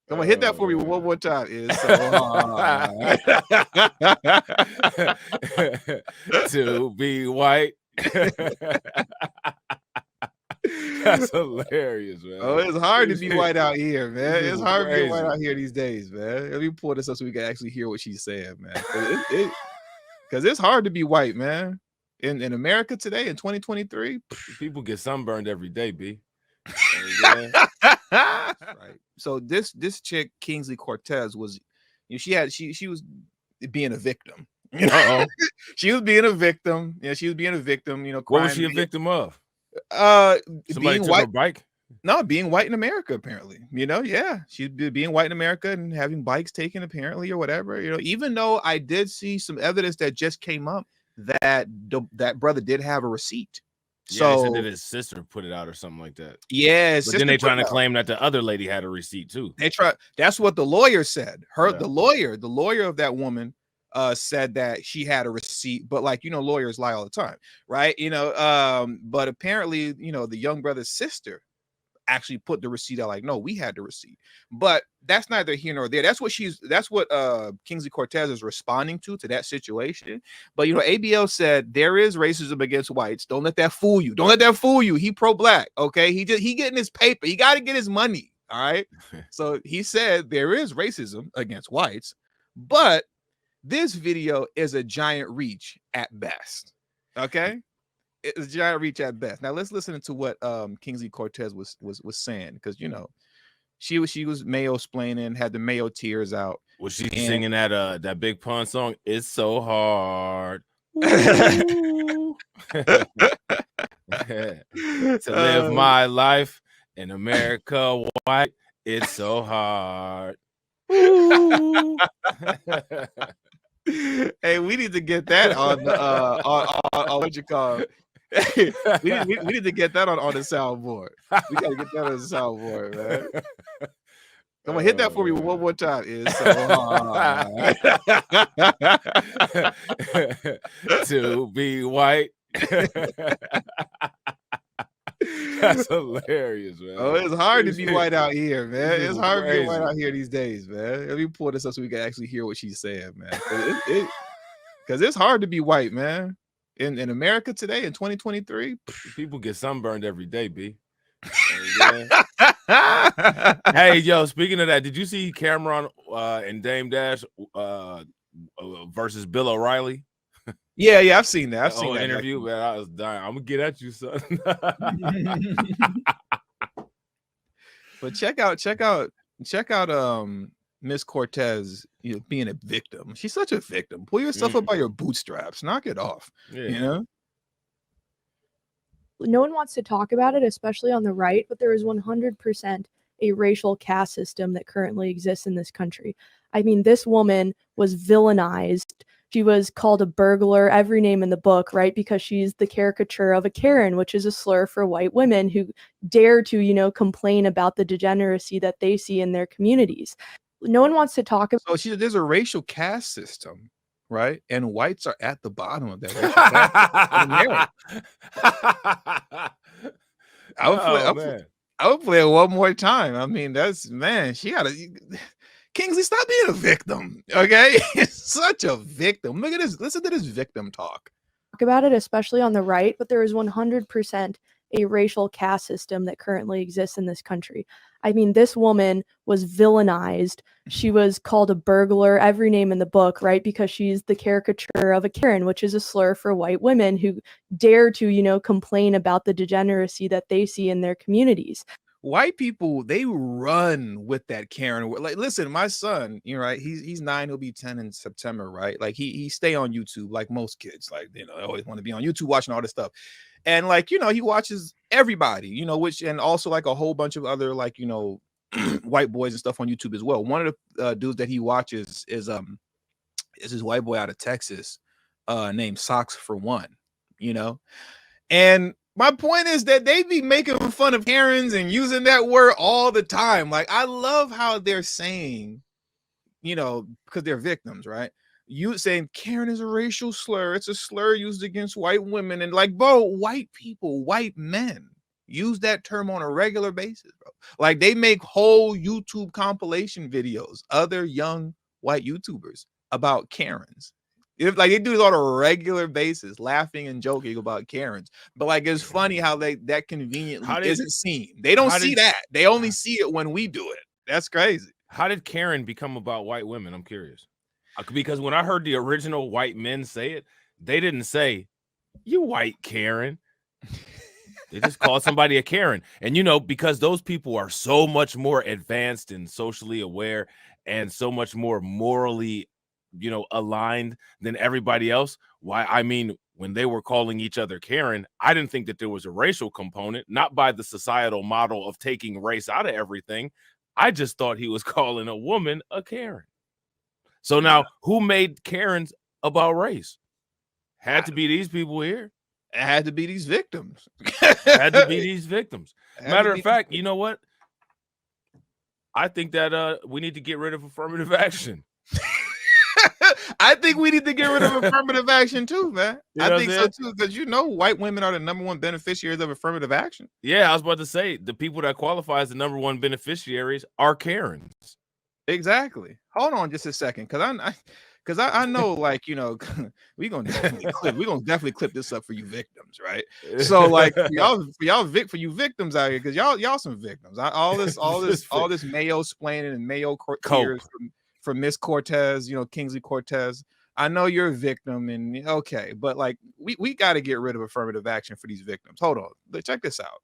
Come on, hit that for me one more time. It's so hard to be white. That's hilarious, man. Oh, it's hard to be white out here, man. It's hard to be white crazy. out here these days, man. Let me pull this up so we can actually hear what she's saying, man. Because it's hard to be white, man. In America today, in 2023, People get sunburned every day, B. right. So this chick, Kingsley Cortes, was, you know, she was being a victim. You know, she was being a victim. Yeah, she was being a victim. You know, what was she a victim of? Somebody being took white. her bike. No, being white in America, apparently. You know, yeah, she'd be being white in America and having bikes taken, apparently, or whatever. You know, even though I did see some evidence that just came up that that brother did have a receipt. Yeah, they So said that his sister put it out or something like that. Yeah, but then they trying to claim that the other lady had a receipt too. They try. That's what the lawyer said. The lawyer of that woman said that she had a receipt, but like, you know, lawyers lie all the time, right? You know, but apparently, you know, the young brother's sister actually put the receipt out, like, no, we had the receipt. But that's neither here nor there. That's what Kingsley Cortes is responding to that situation. But you know, ABL said there is racism against whites. Don't let that fool you. Don't let that fool you. He pro-black. Okay. He getting his paper. He got to get his money. All right. So he said there is racism against whites, but this video is a giant reach at best. Okay. It's a giant reach at best. Now let's listen to what Kingsley Cortes was saying, because you know she was Mayo-splaining, had the Mayo tears out. Was she singing that Big Pun song? It's so hard to live my life in America white. It's so hard. Hey, we need to get that on what you call. we need to get that on the soundboard. We gotta get that on the soundboard, man. Come on, hit that for me one more time. It's so hard to be white. That's hilarious, man. Oh, it's hard to be white out here, man. It's hard to be white out here these days, man. Let me pull this up so we can actually hear what she's saying, man. Because it's hard to be white, man. In America today, in 2023, people get sunburned every day, B. Hey, yo, speaking of that, did you see Cameron and Dame Dash versus Bill O'Reilly? Yeah, I've seen that. I've seen that interview, man. I was dying. I'm gonna get at you, son. But check out Miss Cortes, you know, being a victim. She's such a victim. Pull yourself up by your bootstraps. Knock it off. Yeah. You know? No one wants to talk about it, especially on the right, but there is 100% a racial caste system that currently exists in this country. I mean, this woman was villainized. She was called a burglar, every name in the book, right? Because she's the caricature of a Karen, which is a slur for white women who dare to, you know, complain about the degeneracy that they see in their communities. No one wants to talk about. So there's a racial caste system, right? And whites are at the bottom of that racial caste system. I would play it one more time. I mean, she got to. Kingsley, stop being a victim, okay? Such a victim. Look at this. Listen to this victim talk. Talk about it, especially on the right, but there is 100% a racial caste system that currently exists in this country. I mean, this woman was villainized. She was called a burglar, every name in the book, right? Because she's the caricature of a Karen, which is a slur for white women who dare to, you know, complain about the degeneracy that they see in their communities. White people, they run with that Karen. Like, listen, my son, you know, right? He's 9, he'll be 10 in September, right? Like he stay on YouTube like most kids, like, you know, they always want to be on YouTube watching all this stuff. And like, you know, he watches everybody, you know, and also like a whole bunch of other, like, you know, white boys and stuff on YouTube as well. One of the dudes that he watches is this white boy out of Texas named Socks for One, you know. And my point is that they be making fun of Karens and using that word all the time. Like, I love how they're saying, you know, because they're victims, right? You saying Karen is a racial slur. It's a slur used against white women. And like, bro, white people, white men, use that term on a regular basis, bro. Like they make whole YouTube compilation videos, other young white YouTubers about Karens. If like they do this on a regular basis, laughing and joking about Karens. But like it's funny how that conveniently isn't seen. They don't see that. They only see it when we do it. That's crazy. How did Karen become about white women? I'm curious. Because when I heard the original white men say it, they didn't say, "You white Karen." They just called somebody a Karen. And, you know, because those people are so much more advanced and socially aware and so much more morally, you know, aligned than everybody else. Why? I mean, when they were calling each other Karen, I didn't think that there was a racial component, not by the societal model of taking race out of everything. I just thought he was calling a woman a Karen. So now who made Karens about race? Had to be these people here. It had to be these victims. Had to be these victims. Matter of fact, you know what? I think that we need to get rid of affirmative action. I think we need to get rid of affirmative action too, man. You know I think so too, because you know white women are the #1 beneficiaries of affirmative action. Yeah, I was about to say the people that qualify as the #1 beneficiaries are Karens. Exactly. Hold on just a second, because I know, like, you know, we're gonna definitely clip this up for you victims, right? So like for you victims out here, because y'all some victims. All this Mayo splaining and Mayo tears from Miss Cortez, you know, Kingsley Cortes. I know you're a victim, and okay, but like we got to get rid of affirmative action for these victims. Hold on, check this out.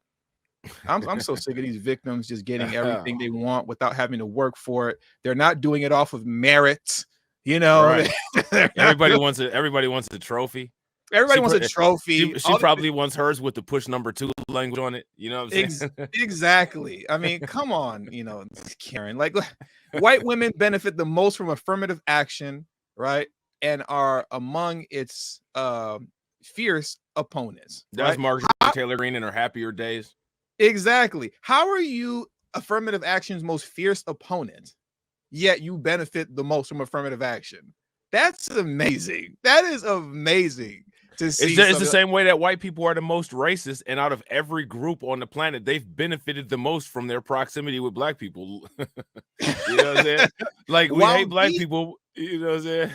I'm so sick of these victims just getting everything they want without having to work for it. They're not doing it off of merit. You know, right. Everybody wants a trophy. Everybody wants a trophy. She probably wants hers with the push #2 language on it. You know what I'm saying? Exactly. I mean, come on, you know, Karen. Like, white women benefit the most from affirmative action, right? And are among its fierce opponents. That's right? Marjorie Taylor Greene in her happier days. Exactly. How are you affirmative action's most fierce opponent, yet you benefit the most from affirmative action? That's amazing. That is amazing to see. It's the same way that white people are the most racist, and out of every group on the planet, they've benefited the most from their proximity with black people. You know what I'm saying? Like, we hate black people, you know what I'm saying?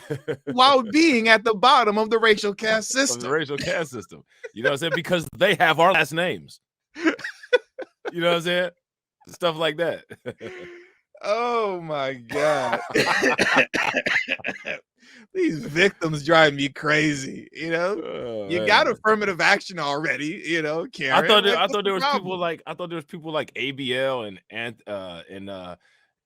While being at the bottom of the racial caste system. Of the racial caste system. You know what I'm saying? Because they have our last names. You know what I'm saying? Stuff like that. Oh my God. These victims drive me crazy. You know, you got affirmative action already, you know, Karen. I thought there was people like ABL and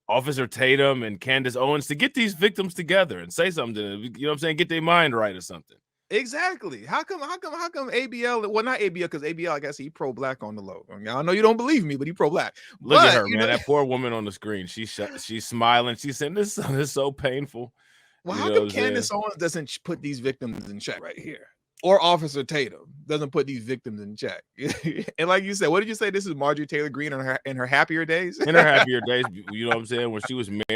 Officer Tatum and Candace Owens to get these victims together and say something to them, you know what I'm saying? Get their mind right or something. Exactly. How come ABL? Well, not ABL, because ABL, I guess he pro-black on the low. I mean, I know you don't believe me, but he pro-black. Look at her, man. Know, that poor woman on the screen. She's smiling. She's saying, "This is so painful." Well, how come Candace Owens doesn't put these victims in check right here? Or Officer Tatum doesn't put these victims in check? And like you said, what did you say? This is Marjorie Taylor Greene in her happier days? In her happier days, you know what I'm saying? When she was married.